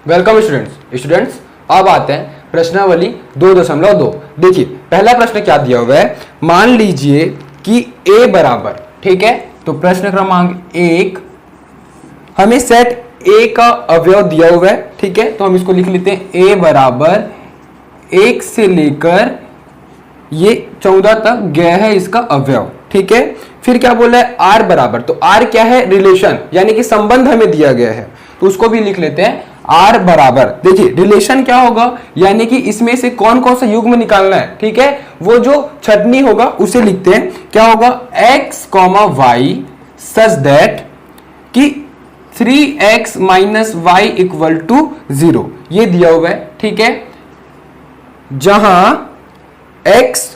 Welcome students अब आते हैं प्रश्नावली 2.2। देखिए पहला प्रश्न क्या दिया हुआ है। मान लीजिए कि a बराबर, ठीक है, तो प्रश्न क्रमांक 1 हमें सेट a का अवयव दिया हुआ है, ठीक है, तो हम इसको लिख लेते हैं a बराबर 1 से लेकर ये 14 तक गया है इसका अवयव, ठीक है। फिर क्या बोला है r बराबर, तो r क्या है, रिलेशन यानी कि संबंध हमें दिया गया है, तो उसको भी लिख लेते हैं r बराबर। देखिए रिलेशन क्या होगा, यानी कि इसमें से कौन कौन सा युग्म निकालना है, ठीक है, वो जो छटनी होगा उसे लिखते हैं। क्या होगा, x, y सच दैट कि 3x minus Y equal to 0, ये दिया हुआ है, ठीक है, जहां x,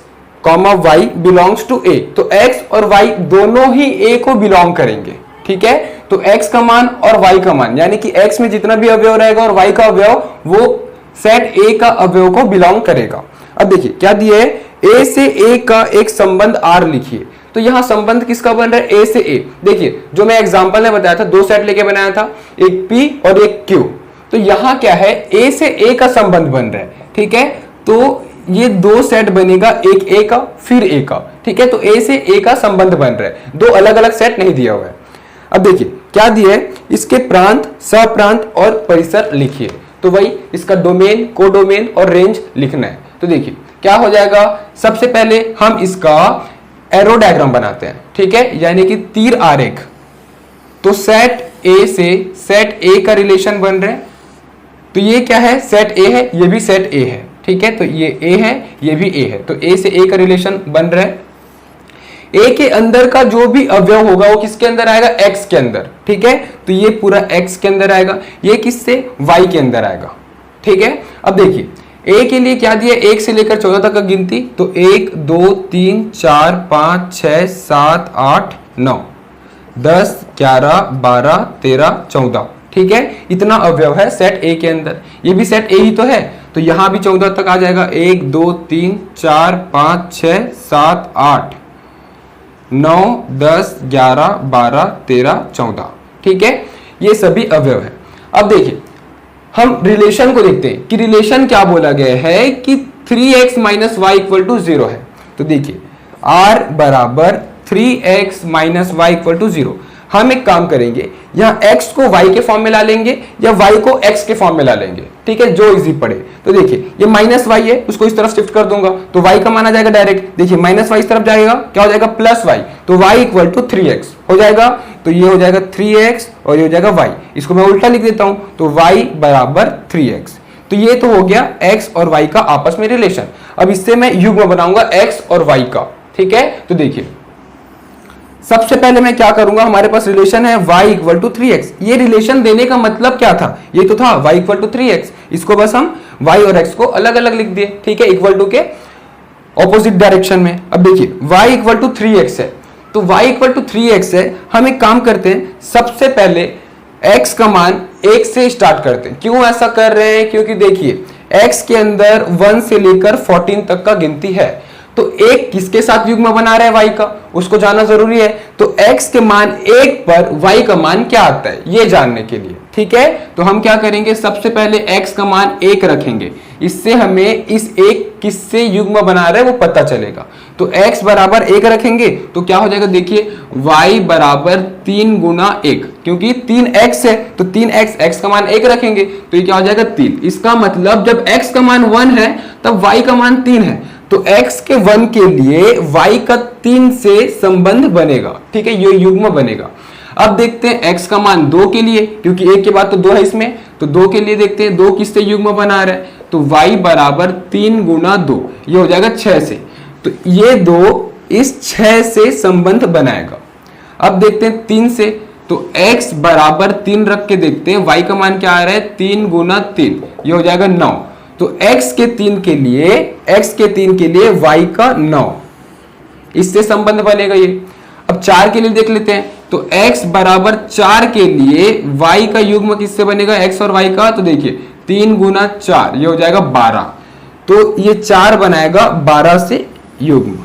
y belongs to a, तो x और y दोनों ही a को बिलोंग करेंगे, ठीक है। तो x का मान और y का मान यानी कि x में जितना भी अवयव रहेगा और y का अवयव वो सेट a का अवयव को बिलोंग करेगा। अब देखिए क्या दिया है, a से a का एक संबंध r लिखिए। तो यहां संबंध किसका बन रहा है, a से a। देखिए जो मैं एग्जांपल में बताया था, दो सेट लेके बनाया था, एक p और एक q, तो यहां क्या है, a से a का संबंध बन रहा है, ठीक है। तो ये दो सेट बनेगा, एक a का फिर a का, ठीक है, तो a से a का संबंध बन रहा है, दो अलग अलग सेट नहीं दिया हुआ है। अब देखिए क्या दिया है, इसके प्रांत, सप्रांत और परिसर लिखिए। तो वही इसका डोमेन, कोडोमेन और रेंज लिखना है। तो देखिए क्या हो जाएगा, सबसे पहले हम इसका एरो डायग्राम बनाते हैं, ठीक है, यानी कि तीर आरेख। तो सेट ए से सेट ए का रिलेशन बन रहे हैं, तो ये क्या है, सेट ए है, ये भी सेट ए है, ठीक है, तो ये ए है, ये भी ए है, तो ए से ए का रिलेशन बन रहा है। ए के अंदर का जो भी अवयव होगा वो किसके अंदर आएगा, x के अंदर, ठीक है, तो ये पूरा x के अंदर आएगा, ये किससे, y के अंदर आएगा, ठीक है। अब देखिए a के लिए क्या दिया, 1 से लेकर 14 तक का गिनती, तो 1 2 3 4 5 6 7 8 9 10 11 12 13 14, ठीक है, इतना अवयव है सेट a के अंदर। ये भी सेट a ही तो है, तो यहां भी 14 तक आ जाएगा, 1 2 3 4 5 6 7 8 9 10 11 12 13 14, ठीक है, ये सभी अवयव है। अब देखिए हम रिलेशन को देखते हैं कि रिलेशन क्या बोला गया है कि 3x minus Y equal to 0 है। तो देखिए r बराबर 3x minus Y equal to 0। हम एक काम करेंगे, यहाँ x को y के फॉर्म में ला लेंगे या y को x के फॉर्म में ला लेंगे, ठीक है, जो इजी पड़े। तो देखिए ये माइनस y है, उसको इस तरफ शिफ्ट कर दूंगा, तो y का मान आ जाएगा डायरेक्ट। देखिए माइनस y इस तरफ जाएगा, क्या हो जाएगा, प्लस y, तो y इक्वल टू 3x हो जाएगा। तो ये हो जाएगा 3x और ये हो जाएगा y, इसको मैं उल्टा लिख देता हूं, तो y बराबर 3x। तो ये तो हो गया x और y का आपस में रिलेशन। अब इससे मैं युग्म बनाऊंगा x और y का, ठीक है। तो देखिए सबसे पहले मैं क्या करूंगा, हमारे पास रिलेशन है y इक्वल टू 3x। ये रिलेशन देने का मतलब क्या था, ये तो था y इक्वल टू 3x, इसको बस हम y और x को अलग अलग लिख दिए, ठीक है, इक्वल टू के ऑपोजिट डायरेक्शन में। अब देखिए y इक्वल टू 3x है, तो y इक्वल टू 3x है। हम एक काम करते हैं, सबसे पहले x का मान 1 से स्टार्ट करते हैं। क्यों ऐसा कर रहे हैं, क्योंकि देखिए x के अंदर 1 से लेकर 14 तक का गिनती है, तो एक किसके साथ युग्म बना रहा है, y का, उसको जानना जरूरी है। तो x के मान 1 पर y का मान क्या आता है ये जानने के लिए, ठीक है। तो हम क्या करेंगे, सबसे पहले x का मान 1 रखेंगे, इससे हमें इस एक किससे युग्म बना रहा है वो पता चलेगा। तो x बराबर 1 रखेंगे तो क्या हो जाएगा, देखिए y बराबर 3 गुना 1, क्योंकि 3x है तो 3x, x का मान 1 रखेंगे तो ये क्या हो जाएगा 3। इसका मतलब जब x का मान 1 है तब y का मान 3 है, तो x के 1 के लिए y का 3 से संबंध बनेगा, ठीक है, ये युग्म बनेगा। अब देखते हैं x का मान 2 के लिए, क्योंकि 1 के बाद तो 2 है इसमें, तो 2 के लिए देखते हैं 2 किससे युग्म बना रहा है, तो y बराबर 3 गुना 2, ये हो जाएगा 6 से, तो ये 2 इस 6 से संबंध बनाएगा। अब देखते हैं 3 से, तो x बराबर 3 रख के देखते हैं y का मान क्या आ रहा है, 3 गुना 3, ये हो जाएगा 9। तो x के 3 के लिए y का 9, इससे संबंध बनेगा ये। अब 4 के लिए देख लेते हैं, तो x बराबर 4 के लिए y का युग्म किससे बनेगा, x और y का, तो देखिए 3 गुना 4, ये हो जाएगा 12, तो ये 4 बनाएगा 12 से युग्म,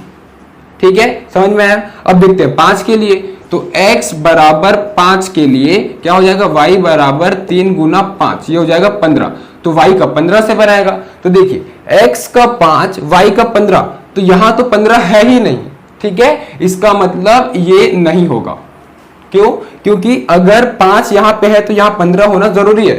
ठीक है, समझ में आया। अब देखते हैं 5 के लिए, तो x बराबर 5 के लिए क्या हो जाएगा, y बराबर 3 गुना 5, ये हो जाएगा 15। तो y का 15 से बनाएगा। तो देखिए x का 5 y का 15, तो यहां तो 15 है ही नहीं, ठीक है, इसका मतलब ये नहीं होगा। क्यों? क्योंकि अगर 5 यहां पे है तो यहां 15 होना जरूरी है,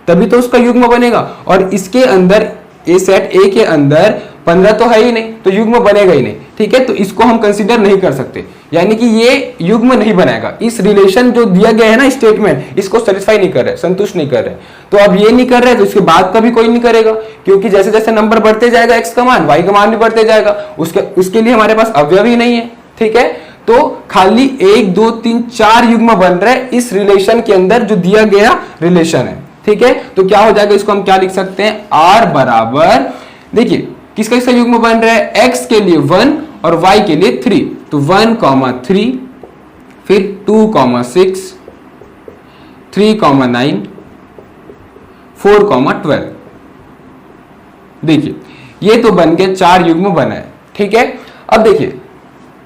तभी तो उसका युग्म बनेगा। और इसके अंदर ए सेट ए के अंदर 15 तो है ही नहीं, तो युग्म बनेगा ही नहीं, ठीक है। तो इसको हम कंसीडर नहीं कर सकते, यानी कि ये युग्म नहीं बनाएगा। इस रिलेशन जो दिया गया है ना स्टेटमेंट, इसको सेटिस्फाई नहीं कर रहे, संतुष्ट नहीं कर रहे। तो अब ये नहीं कर रहे तो इसके बाद कभी कोई नहीं करेगा, क्योंकि जैसे जैसे नंबर बढ़ते जाएगा x का मान, y का मान भी बढ़ते जाएगा, उसके लिए हमारे पास अवयव ही नहीं है, ठीक है। तो खाली 1 2 3 4 युग्म बन रहे इस रिलेशन के अंदर जो दिया गया रिलेशन है, ठीक है। तो क्या हो जाएगा, इसको हम क्या लिख सकते हैं, r बराबर, देखिए किसका किसका युग्म बन रहा है, x के लिए 1 और y के लिए 3, तो 1,3, फिर 2,6, 3,9, 4,12। देखिए ये तो बन गया 4 युग्म बना है, ठीक है। अब देखिए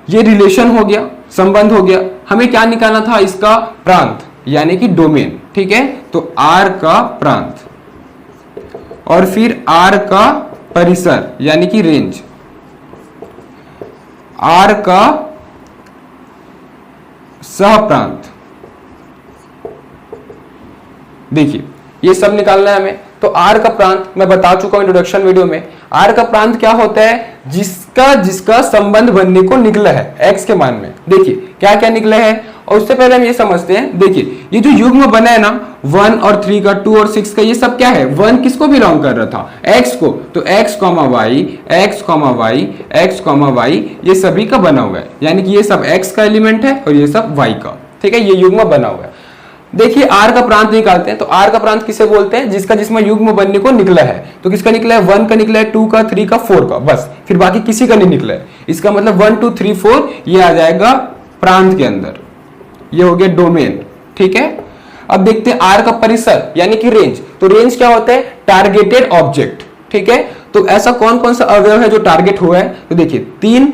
ये रिलेशन हो गया, संबंध हो गया, हमें क्या निकालना था, इसका प्रांत यानी कि डोमेन, ठीक है। तो R का प्रांत और फिर R का परिसर यानी कि रेंज, R का सहप्रांत, देखिए ये सब निकालना है हमें। तो R का प्रांत मैं बता चुका हूं इंट्रोडक्शन वीडियो में। R का प्रांत क्या होता है, जिसका जिसका संबंध बनने को निकला है x के मान में। देखिए क्या क्या निकला है, और उससे पहले हम ये समझते हैं। देखिए ये जो युग्म बना है ना 1 और 3 का, 2 और 6 का, ये सब क्या है, 1 किसको बिलोंग कर रहा था, x को। तो x, y, x, y, x, y ये सभी का बना हुआ है, यानी कि ये सब x का एलिमेंट है और ये सब y का, ठीक है। ये युग्म बना हुआ है। देखिए R का प्रांत निकालते हैं। तो R का प्रांत किसे बोलते हैं, जिसका जिसमें युग्म बनने को निकला है। तो किसका निकला है, 1 का निकला है, 2 का, 3 का, 4 का, बस, फिर बाकी किसी का नहीं निकला है। इसका मतलब 1 2 3 4 ये आ जाएगा प्रांत के अंदर, ये हो गया डोमेन, ठीक है। अब देखते हैं R का परिसर यानी कि रेंज। तो रेंज क्या होता है, टारगेटेड ऑब्जेक्ट, ठीक है। तो ऐसा कौन कौन सा अवयव है जो टारगेट हुआ है, तो देखिए 3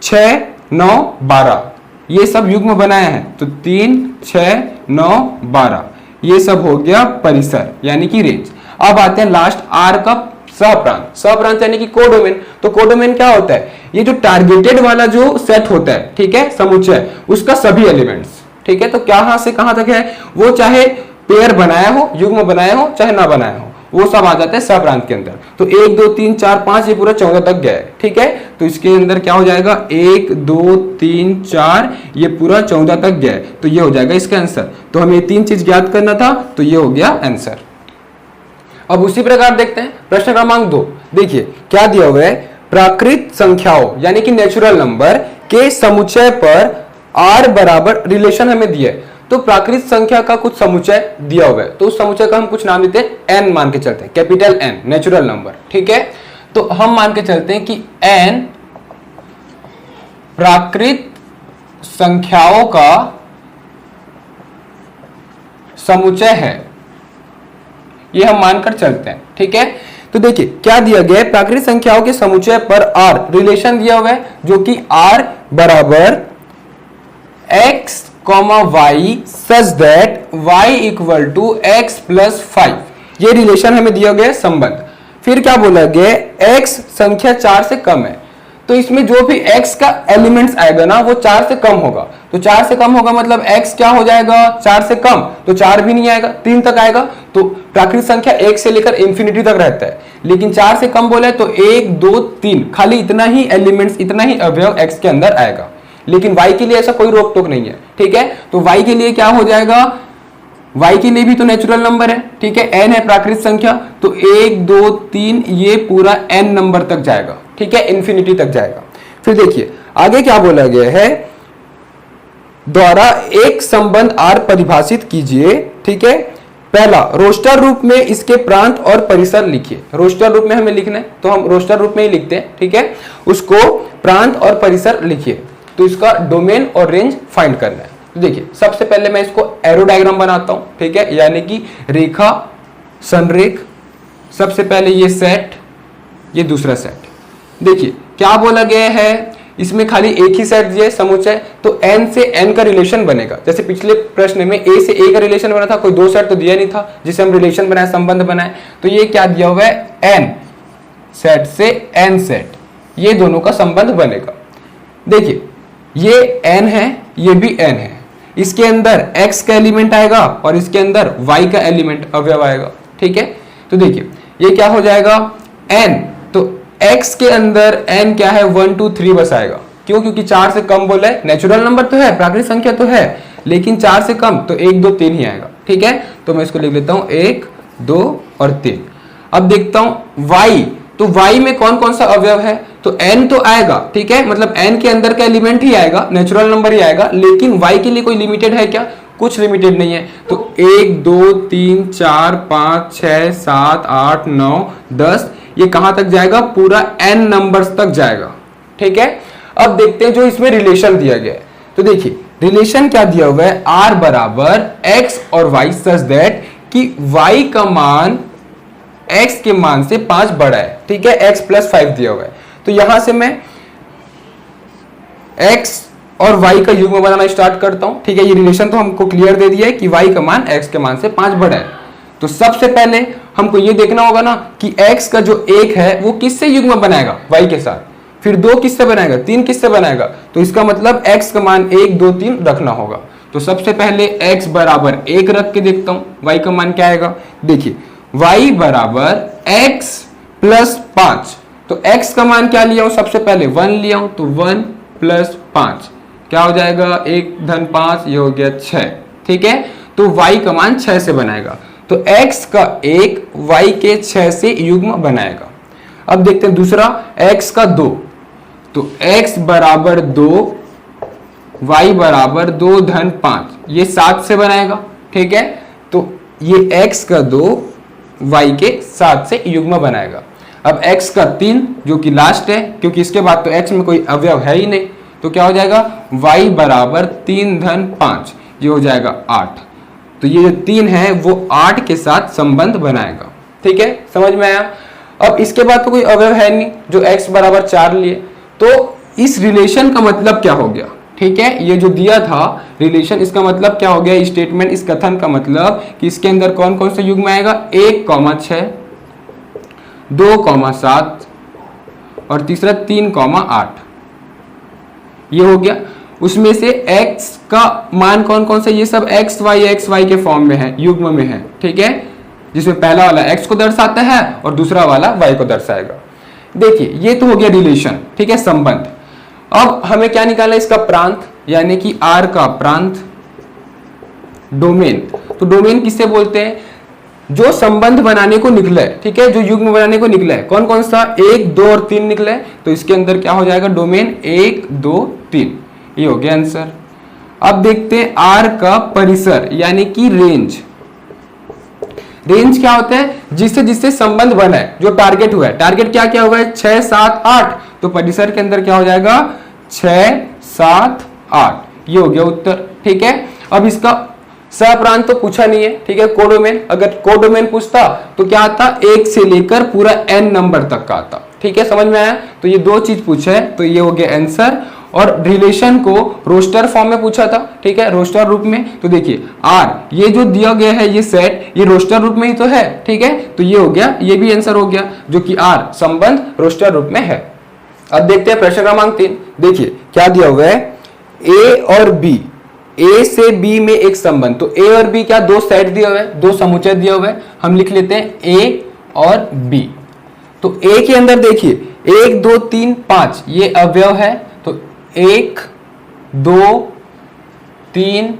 6 9 12 ये सब युग्म बनाए हैं। तो 3 6 9 12 ये सब हो गया परिसर यानी कि रेंज। अब आते हैं लास्ट R का सहप्रांत। सहप्रांत यानी कि कोडोमेन। तो कोडोमेन क्या होता है, ये जो टारगेटेड वाला जो सेट होता है, ठीक है, समुच्चय, उसका सभी एलिमेंट्स, ठीक है। तो कहां से कहां तक है, वो चाहे पेयर बनाया हो, युग्म बनाया हो, चाहे ना बनाया हो, वो सब आ जाता है सहप्रांत के अंदर। तो 1 2 3 4 5 ये पूरा 14 तक गया है, ठीक है। तो इसके अंदर क्या हो जाएगा, 1 2 3 4 ये पूरा 14 तक गया है। तो ये हो जाएगा इसका आंसर। तो हमें 3 चीज ज्ञात करना था, तो ये हो गया आंसर। अब उसी प्रकार देखते हैं प्रश्न क्रमांक 2। देखिए क्या दिया हुआ है, प्राकृत संख्याओं यानी कि नेचुरल नंबर के समुच्चय पर R बराबर रिलेशन हमें दिया है। तो प्राकृत संख्या का कुछ समुच्चय दिया हुआ है, तो उस समुच्चय का हम कुछ नाम देते हैं, n मान के चलते हैं, कैपिटल N नेचुरल नंबर, ठीक है। तो हम मान के चलते हैं कि n प्राकृत संख्याओं का समुच्चय है, ये हम मानकर चलते हैं, ठीक है। तो देखिए क्या दिया गया है, प्राकृत संख्याओं के समुच्चय पर R रिलेशन दिया हुआ है, जो कि R बराबर x, y such that y equal to x plus 5, ये रिलेशन हमें दिया गया है संबंध। फिर क्या बोला गया है, x संख्या 4 से कम है, तो इसमें जो भी x का एलिमेंट्स आएगा ना वो 4 से कम होगा। तो 4 से कम होगा मतलब x क्या हो जाएगा, 4 से कम, तो 4 भी नहीं आएगा, 3 तक आएगा। तो प्राकृत संख्या 1 से लेकर इंफिनिटी तक रहता है, लेकिन 4 से कम बोले तो 1 2 3 खाली इतना ही एलिमेंट्स, इतना ही अवयव x के अंदर आएगा। लेकिन y के लिए ऐसा कोई रोक टोक नहीं है, ठीक है। तो y के लिए क्या हो जाएगा, y के लिए भी तो नेचुरल नंबर है, ठीक है, n है प्राकृत संख्या, तो 1 2 3 ये पूरा n नंबर तक जाएगा, ठीक है, इंफिनिटी तक जाएगा। फिर देखिए आगे क्या बोला गया है, द्वारा एक संबंध R परिभाषित कीजिए, ठीक है। पहला, रोस्टर रूप में इसके प्रांत और परिसर लिखिए। रोस्टर रूप में हमें लिखना है तो हम रोस्टर रूप में ही लिखते हैं, ठीक है। उसको प्रांत और परिसर लिखिए, तो इसका डोमेन और रेंज फाइंड करना है। तो देखिए सबसे पहले मैं इसको एरो डायग्राम बनाता हूं, ठीक है, यानी कि रेखा संरेख। सबसे पहले ये सेट, ये दूसरा सेट। देखिए क्या बोला गया है इसमें खाली एक ही सेट दिया है समुच्चय, तो n से n का रिलेशन बनेगा। जैसे पिछले प्रश्न में a से a का रिलेशन बना था, कोई दो सेट तो दिया नहीं था जिसे हम रिलेशन बनाए, संबंध बनाए। तो ये क्या दिया हुआ है, n सेट से n सेट, ये दोनों का संबंध बनेगा। देखिए ये n है, ये भी n है, इसके अंदर x का एलिमेंट आएगा और इसके अंदर y का एलिमेंट अवयव आएगा। ठीक है, तो देखिए ये क्या हो जाएगा, n, तो x के अंदर n क्या है, 1 2 3 बस आएगा। क्यों, क्योंकि 4 से कम बोला है, नेचुरल नंबर तो है, प्राकृतिक संख्या तो है, लेकिन 4 से कम तो 1 2 3 ही आएगा। ठीक है, तो मैं इसको लिख लेता हूं 1 2 और 3। अब देखता हूं y, तो y में कौन कौन सा अवयव है, तो n तो आएगा। ठीक है, मतलब n के अंदर का एलिमेंट ही आएगा, नेचुरल नंबर ही आएगा, लेकिन y के लिए कोई लिमिटेड है क्या, कुछ लिमिटेड नहीं है। तो 1 2 3 4 5 6 7 8 9 10, ये कहां तक जाएगा, पूरा n नंबर्स तक जाएगा। ठीक है, अब देखते हैं जो इसमें रिलेशन दिया गया है। तो देखिए रिलेशन क्या दिया हुआ है, r बराबर x और y सच दैट कि y का मान x के मान से 5 बड़ा है। ठीक है, x प्लस 5 दिया हुआ है, तो यहां से मैं x और y का युग्म बनाना स्टार्ट करता हूं। ठीक है, ये रिलेशन तो हमको क्लियर दे दिया है कि y का मान x के मान से 5 बड़ा है। तो सबसे पहले हमको ये देखना होगा ना कि x का जो 1 है वो किससे युग्म बनाएगा, y के साथ, फिर 2 किससे बनाएगा, 3 किससे बनाएगा, तो इसका मतलब x का मान 1 2 3 रखना होगा। तो सबसे पहले x बराबर 1 रख के देखता हूं y का मान क्या आएगा। देखिए y बराबर x प्लस 5, तो x का मान क्या लिया हूं, सबसे पहले 1 लिया हूं, तो 1 प्लस 5 क्या हो जाएगा, 1 धन 5, ये हो गया 6। ठीक है, तो y का मान 6 से बनाएगा, तो x का 1 y के 6 से युग्म बनाएगा। अब देखते हैं दूसरा, x का 2, तो x बराबर 2, y बराबर 2 धन 5, ये 7 से बनाएगा। ठीक है, तो ये x का 2 y के 7 से युग्म बनाएगा। अब x का 3 जो कि लास्ट है, क्योंकि इसके बाद तो x में कोई अवयव है ही नहीं, तो क्या हो जाएगा, y बराबर 3 धन 5, ये हो जाएगा 8। तो ये जो 3 है वो 8 के साथ संबंध बनाएगा। ठीक है, समझ में आया। अब इसके बाद तो कोई अवयव है नहीं, जो x बराबर 4 लिए, तो इस रिलेशन का मतलब क्या हो गया। ठीक है, ये जो दिया था रिलेशन, इसका मतलब क्या हो गया, स्टेटमेंट, इस कथन का मतलब कि इसके अंदर कौन कौन सा युग्म आएगा, 1,6 2,7 और तीसरा 3,8, ये हो गया। उसमें से x का मान कौन कौन सा, ये सब x y के फॉर्म में है, युग्म में है। ठीक है, जिसमें पहला वाला x को दर्शाता है और दूसरा वाला y को दर्शाएगा। देखिए ये तो हो गया रिलेशन। ठीक है, संबंध। अब हमें क्या निकालना है, इसका प्रांत, यानी कि r का प्रांत, डोमेन। तो डोमेन किससे बोलते हैं, जो संबंध बनाने को निकला है। ठीक है, जो युग्म बनाने को निकला है, कौन कौन सा, 1 2 और 3 निकला है, तो इसके अंदर क्या हो जाएगा, डोमेन 1 2 3, ये हो गया आंसर। अब देखते हैं r का परिसर, यानी कि रेंज। रेंज क्या होता है, जिससे जिससे संबंध बना है, जो टारगेट हुआ है। टारगेट क्या क्या हुआ है, 6 7 8, तो परिसर के अंदर क्या हो जाएगा, 6 7 8, ये हो गया उत्तर। ठीक है, अब इसका सप्रांत तो पूछा नहीं है। ठीक है, कोडोमेन, अगर कोडोमेन पूछता तो क्या आता, 1 से लेकर पूरा n नंबर तक का आता। ठीक है, समझ में आया। तो ये दो चीज पूछा है, तो ये हो गया आंसर। और रिलेशन को रोस्टर फॉर्म में पूछा था। ठीक है, रोस्टर रूप में। तो देखिए r, ये जो दिया गया है ये सेट, ये रोस्टर रूप में ही तो है। ठीक है, तो ये हो गया, ये भी आंसर हो गया, जो कि r संबंध रोस्टर रूप में है। अब देखते हैं प्रश्न क्रमांक 3। देखिए क्या दिया हुआ है, a और b, a से b में एक संबंध। तो a और b क्या, दो सेट दिया हुआ है, दो समुच्चय दिया हुआ है। हम लिख लेते हैं a और b। तो a के अंदर देखिए 1 2 3 5 ये अवयव है, तो 1 2 3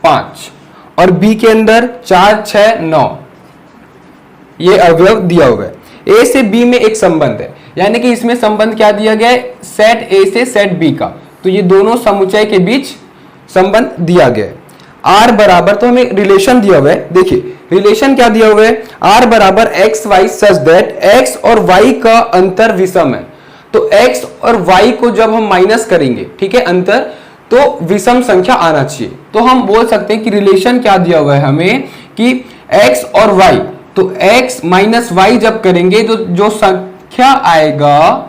5, और b के अंदर 4 6 9 ये अवयव दिया हुआ है। a से b में एक संबंध है, यानी कि इसमें संबंध क्या दिया गया है, सेट a से सेट b का। तो ये दोनों समुच्चय के बीच संबंध दिया गया है। r बराबर, तो हमें रिलेशन दिया हुआ है। देखिए रिलेशन क्या दिया हुआ है, r बराबर x y such that x और y का अंतर विषम है। तो x और y को जब हम माइनस करेंगे, ठीक है, अंतर, तो विषम संख्या आना चाहिए। तो हम बोल सकते हैं कि रिलेशन क्या दिया हुआ है हमें, कि x और y, तो x माइनस y जब करेंगे तो जो संख्या आएगा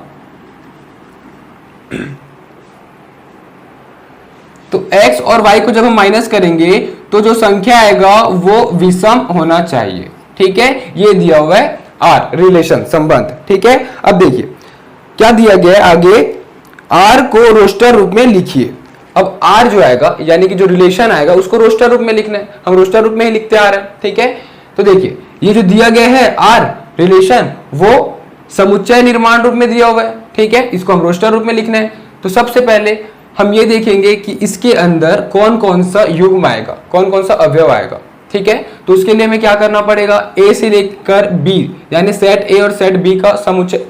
तो x और y को जब हम माइनस करेंगे तो जो संख्या आएगा वो विषम होना चाहिए। ठीक है, ये दिया हुआ है r रिलेशन संबंध। ठीक है, अब देखिए क्या दिया गया है आगे, r को रोस्टर रूप में लिखिए। अब r जो आएगा यानी कि जो रिलेशन आएगा उसको रोस्टर रूप में लिखना है, हम रोस्टर रूप में ही लिखते आ रहे हैं। ठीक है, तो देखिए ये जो दिया गया है r रिलेशन वो समुच्चय निर्माण रूप में दिया हुआ है। ठीक है, इसको हम रोस्टर रूप में लिखना है। तो सबसे पहले हम ये देखेंगे कि इसके अंदर कौन कौन सा युग्म आएगा, कौन कौन सा अवयव आएगा। ठीक है, तो उसके लिए हमें क्या करना पड़ेगा, a से लेकर b यानी सेट a और सेट b का समुच्चय,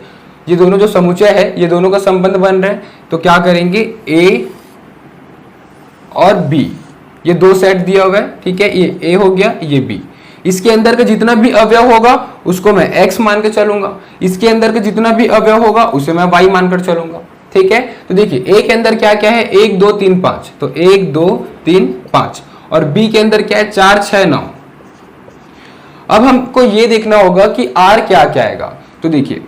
ये दोनों जो समुच्चय है ये दोनों का संबंध बन रहे हैं। तो क्या करेंगे, a और b ये दो सेट दिया हुआ है। ठीक है, ये a हो गया, ये b। इसके अंदर का जितना भी अवयव होगा उसको मैं x मान के चलूंगा, इसके अंदर का जितना भी अवयव होगा उसे मैं y मानकर चलूंगा। ठीक है, तो देखिए a के अंदर क्या क्या है, 1 2 3 5, तो 1 2 3 5, और b के अंदर क्या है, 4 6 9। अब हमको ये देखना होगा कि r क्या क्या आएगा। तो देखिए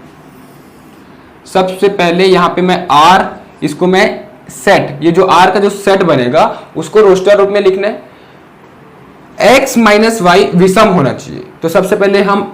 सबसे पहले यहां पे मैं r, इसको मैं सेट, ये जो r का जो सेट बनेगा उसको रोस्टर रूप में लिखना है। x माइनस वाई विषम होना चाहिए। तो सबसे पहले हम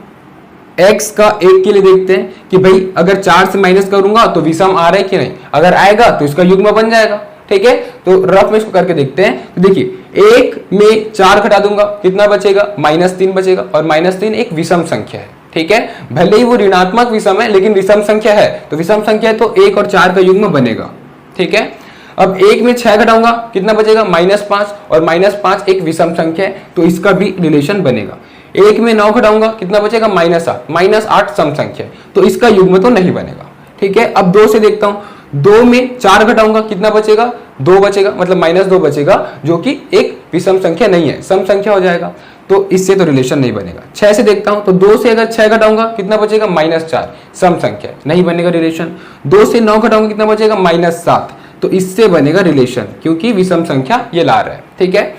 x का 1 के लिए देखते हैं कि भाई अगर 4 से माइनस करूंगा तो विषम आ रहा है कि नहीं, अगर आएगा तो इसका युग्म बन जाएगा। ठीक है, तो रफ में इसको करके देखते हैं। तो देखिए 1 में 4 घटा दूंगा, कितना बचेगा, -3 बचेगा, और -3 एक विषम संख्या है। ठीक है, भले ही वो ऋणात्मक विषम है लेकिन विषम संख्या है, तो विषम संख्या है तो 1 और 4 का युग्म बनेगा। ठीक है, अब 1 में 6 घटाऊंगा, कितना बचेगा, -5, और -5 एक विषम संख्या है तो इसका भी रिलेशन बनेगा। 1 में 9 घटाऊंगा, कितना बचेगा, -8, -8 सम संख्या है तो इसका युग्म तो नहीं बनेगा। ठीक है, अब 2 से देखता हूं, 2 में 4 घटाऊंगा, कितना बचेगा, 2 बचेगा, मतलब -2 बचेगा, जो कि एक विषम संख्या नहीं है, सम संख्या हो जाएगा, तो इससे तो रिलेशन नहीं बनेगा। 6 से देखता हूं, तो 2 से अगर 6 घटाऊंगा कितना बचेगा, -4, सम संख्या नहीं बनेगा रिलेशन। 2 से 9 घटाऊंगा कितना बचेगा, -7, तो इससे बनेगा रिलेशन क्योंकि विषम संख्या ये ला रहा है। ठीक है,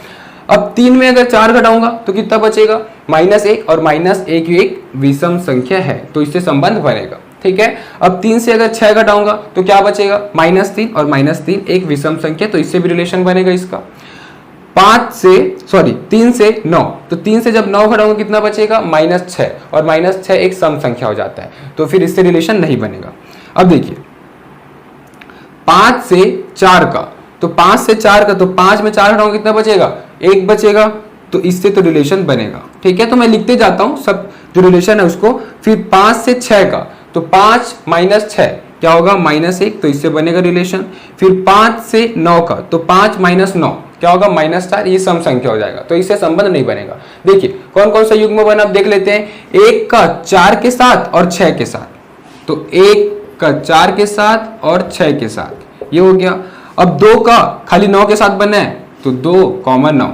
अब 3 में अगर 4 घटाऊंगा तो कितना बचेगा, -1, और -1 एक विषम संख्या है तो इससे संबंध बनेगा। ठीक है, अब 3 से अगर 6 घटाऊंगा तो क्या बचेगा, -3, और -3 एक विषम संख्या तो इससे भी रिलेशन बनेगा इसका। 3 से 9, तो 3 से जब 9 घटाऊंगा कितना बचेगा, -6, और -6 एक सम संख्या हो जाता है तो फिर इससे रिलेशन नहीं बनेगा। अब देखिए 5 से 4 का, तो 5 से 4 का, तो 5 में 4 घटाऊंगा कितना बचेगा, 1 बचेगा, तो इससे तो रिलेशन बनेगा। ठीक है, तो मैं लिखते जाता हूं सब जो रिलेशन है उसको। फिर 5 से 6 का, तो 5 - 6 क्या होगा, -1, तो इससे बनेगा रिलेशन। फिर 5 से 9 का, तो 5 - 9 क्या होगा, -4, ये सम संख्या हो जाएगा तो इससे संबंध नहीं बनेगा। देखिए कौन कौन सा युग्म बना, अब देख लेते हैं। 1 का 4 के साथ और 6 के साथ, तो 1 का 4 के साथ और 6 के साथ, ये हो गया। अब 2 का खाली 9 के साथ बना है तो 2, 9।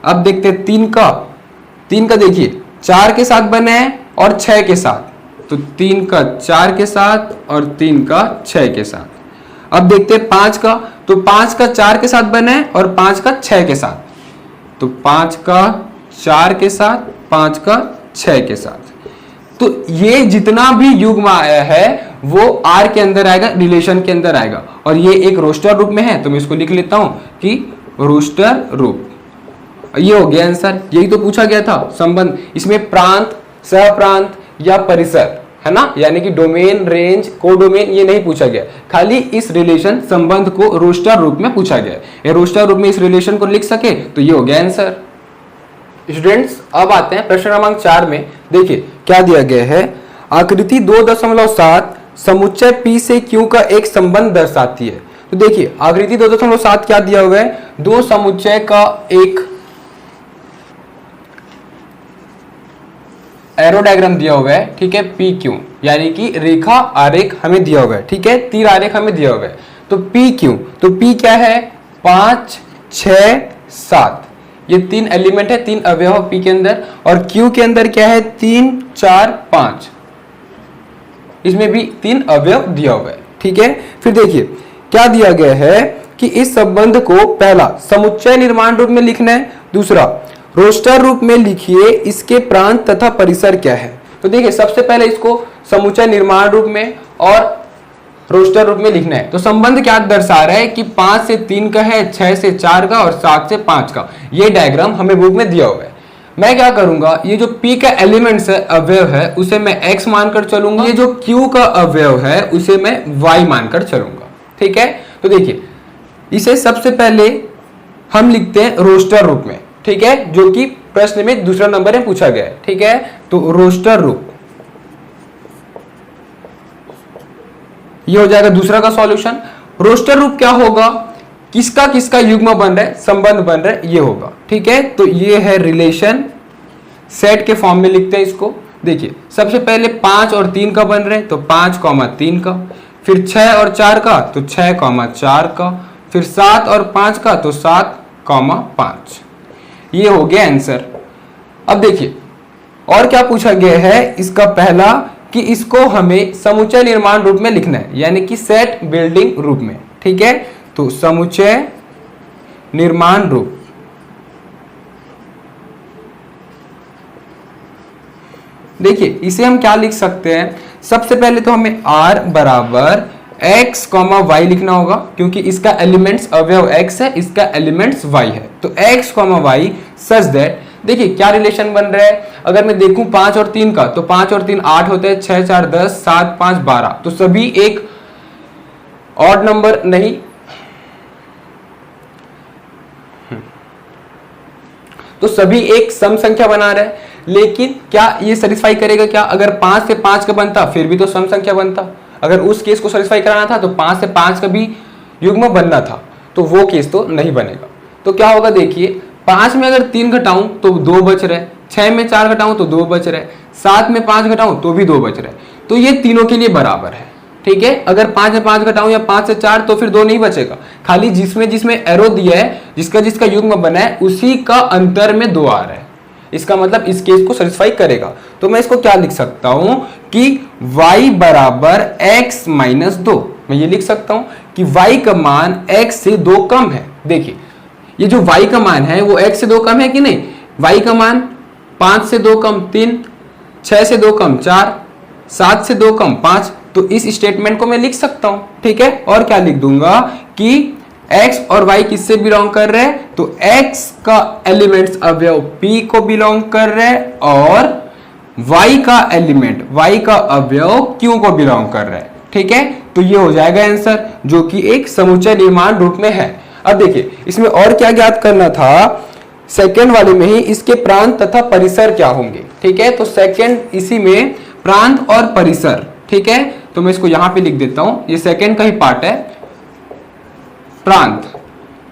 अब देखते हैं 3 का देखिए 4 के साथ बना है और 6 के साथ, तो 3 का 4 के साथ और 3 का 6 के साथ। अब देखते हैं 5 का, तो 5 का 4 के साथ बना है और 5 का 6 के साथ, तो 5 का 4 के साथ, 5 का 6 के साथ। तो ये जितना भी युग्म आया है वो R के अंदर आएगा, रिलेशन के अंदर आएगा, और ये एक रोस्टर रूप में है तो मैं इसको लिख लेता हूं कि रोस्टर रूप। ये हो गया आंसर, यही तो पूछा गया था संबंध। इसमें प्रांत, सहप्रांत या परिसर है ना, यानी कि डोमेन, रेंज, कोडोमेन ये नहीं पूछा गया, खाली इस रिलेशन संबंध को रोस्टर रूप में पूछा गया। ये रोस्टर रूप में इस रिलेशन को लिख सके तो ये हो गया आंसर। स्टूडेंट्स अब आते हैं प्रश्न क्रमांक 4 में। देखिए क्या दिया गया है, आकृति 2.7 समुच्चय P से Q का एक संबंध दर्शाती है। तो देखिए आकृति 2.7 क्या दिया हुआ है, दो समुच्चय का एक एरो डायग्राम दिया हुआ है। ठीक है, PQ यानी कि रेखा आरेख हमें दिया हुआ है। ठीक है, तीर आरेख हमें दिया हुआ है। तो PQ, तो P क्या है, 5 6 7, ये 3 एलिमेंट है, 3 अवयव P के अंदर, और Q के अंदर क्या है, 3 4 5, इसमें भी 3 अवयव दिया हुआ है। ठीक है, फिर देखिए क्या दिया गया है कि इस संबंध को पहला समुच्चय निर्माण रूप में लिखना है, दूसरा रोस्टर रूप में लिखिए इसके प्रांत तथा परिसर क्या है। तो देखिए सबसे पहले इसको समुच्चय निर्माण रूप में और रोस्टर रूप में लिखना है। तो संबंध क्या दर्शा रहा है कि 5 से 3 का है, 6 से 4 का और 7 से 5 का। ये डायग्राम हमें बुक में दिया हुआ है। मैं क्या करूंगा, ये जो P का एलिमेंट्स है, अवयव है, उसे मैं X मानकर चलूंगा। ये जो Q का अवयव है उसे मैं Y मानकर चलूंगा। ठीक है, तो देखिए इसे सबसे पहले हम लिखते हैं रोस्टर रूप में। ठीक है, जो कि प्रश्न में दूसरा नंबर में पूछा गया है। ठीक है, तो रोस्टर रूप, ये हो जाएगा दूसरा का सॉल्यूशन। रोस्टर रूप क्या होगा, किसका किसका युग्म बन रहा है, संबंध बन रहा है, ये होगा। ठीक है, तो ये है रिलेशन, सेट के फॉर्म में लिखते हैं इसको। देखिए सबसे पहले 5 और 3 का बन रहे हैं, तो 5,3 का, फिर 6 और 4 का, तो 6,4 का, फिर 7 और 5 का, तो 7,5। ये हो गया आंसर। अब देखिए और क्या पूछा गया है, इसका पहला कि इसको हमें समुच्चय निर्माण रूप में लिखना है, यानी कि सेट बिल्डिंग रूप में। ठीक है, तो समुच्चय निर्माण रूप। देखिए इसे हम क्या लिख सकते हैं, सबसे पहले तो हमें r बराबर x, y लिखना होगा, क्योंकि इसका एलिमेंट्स अवयव x है, इसका एलिमेंट्स y है। तो x, y सच दैट, देखिए क्या रिलेशन बन रहा है। अगर मैं देखूं 5 और 3 का, तो 5 और 3 8 होते हैं, 6 4 10, 7 5 12, तो सभी एक ऑड नंबर नहीं, तो सभी एक सम संख्या बना रहे हैं। लेकिन क्या ये सेटिस्फाई करेगा क्या, अगर 5 से 5 का बनता फिर भी तो सम संख्या बनता। अगर उस केस को सेटिस्फाई कराना था तो 5 से 5 का भी युग्म बनना था, तो वो केस तो नहीं बनेगा। तो क्या होगा, देखिए 5 में अगर 3 घटाऊं तो 2 बच रहे, 6 में 4 घटाऊं तो 2 बच रहे, 7 में 5 घटाऊं तो भी 2 बच रहे, तो ये तीनों के लिए बराबर है। ठीक है, अगर 5 में 5 घटाऊं या 5 से 4 तो फिर 2 नहीं बचेगा, खाली जिसमें जिसमें एरो दिया है, जिसका जिसका युग्म बना है, उसी का अंतर में 2 आ रहा है। इसका मतलब इस केस को सेटिस्फाई करेगा। तो मैं इसको क्या लिख सकता हूं कि y बराबर x माइनस 2। मैं ये लिख सकता हूं कि y का मान x से 2 कम है। देखिए ये जो y का मान है वो x से 2 कम है कि नहीं, y का मान 5 से 2 कम 3, 6 से 2 कम 4, 7 से 2 कम 5, तो इस स्टेटमेंट को मैं लिख सकता हूं। ठीक है, और क्या लिख दूंगा कि x और y किससे बिलोंग कर रहे हैं, तो x का एलिमेंट्स अवयव p को बिलोंग कर रहे हैं और y का एलिमेंट, y का अवयव q को बिलोंग कर रहे हैं। ठीक है, तो ये हो जाएगा आंसर, जो कि एक समुच्चय निर्माण रूप में है। अब देखिए इसमें और क्या ज्ञात करना था, सेकेंड वाले में ही इसके प्रांत तथा परिसर क्या होंगे। ठीक है, तो सेकेंड इसी में प्रांत और परिसर। ठीक है, तो मैं इसको यहां पे लिख देता हूं, ये सेकेंड का ही पार्ट है, प्रांत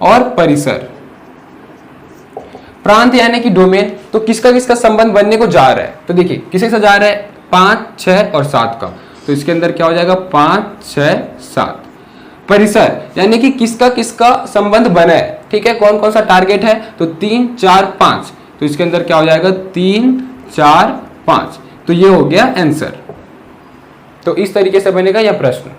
और परिसर। प्रांत यानी कि डोमेन, तो किसका किसका संबंध बनने को जा रहा है, तो देखिए किसे से जा रहा है, 5 6 और 7 का, तो इसके अंदर क्या हो जाएगा 5 6 7। परिसर यानी कि किसका किसका संबंध बना है। ठीक है, कौन कौन सा टारगेट है, तो 3 4 5, तो इसके अंदर क्या हो जाएगा 3 4 5, तो ये हो गया आंसर। तो इस तरीके से बनेगा यह प्रश्न।